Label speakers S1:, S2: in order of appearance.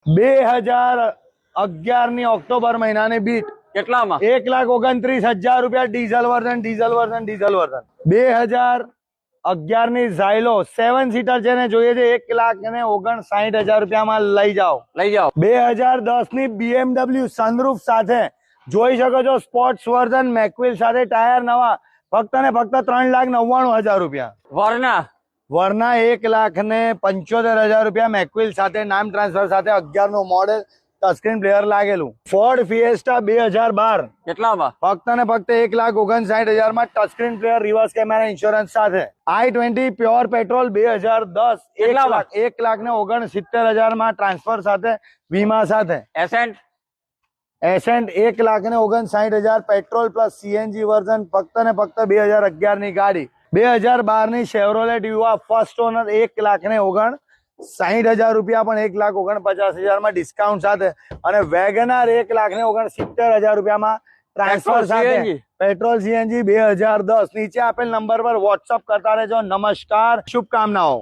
S1: 2011 ની ઓક્ટોબર મહિનાની બીટ
S2: કેટલામાં?
S1: 1,29,000 રૂપિયા ડીઝલ વર્ઝન 2011 ની ઝાયલો 7 સીટર છે ને જોઈએ છે 1,59,000 રૂપિયામાં લઈ જાઓ. 2010 ની BMW સનરૂફ સાથે જોઈ શકો છો, સ્પોર્ટ્સ વર્ઝન મેકવિલ સાથે ટાયર નવા, ફક્ત ને ફક્ત 3,99,000 રૂપિયા. વરના 1,75,000 રૂપિયા મેકવિલ સાથે, નામ ટ્રાન્સફર સાથે, 11 નું મોડેલ, ટચસ્ક્રીન પ્લેયર લાગેલું. ફોર્ડ ફિએસ્ટા 2012
S2: કેટલામાં?
S1: ફક્ત ને ફક્ત 1,59,000 માં, touchscreen player, reverse camera, insurance સાથે. i20 પ્યોર પેટ્રોલ 2010 1,69,000 માં, ટ્રાન્સફર સાથે, વીમા સાથે. Ascent 1,59,000 petrol plus CNG version, ફક્ત ને ફક્ત 2011 ની ગાડી. 2012 ની શેવરોલેટ યુવા ફર્સ્ટ ઓનર 1,59,000 રૂપિયા, પણ 1,49,000 માં ડિસ્કાઉન્ટ સાથે. અને વેગનાર 1,69,000 રૂપિયામાં, ટ્રાન્સફર સાથે, પેટ્રોલ સીએનજી 2010. નીચે આપેલ નંબર પર વોટ્સઅપ કરતા રહેજો. નમસ્કાર, શુભકામનાઓ.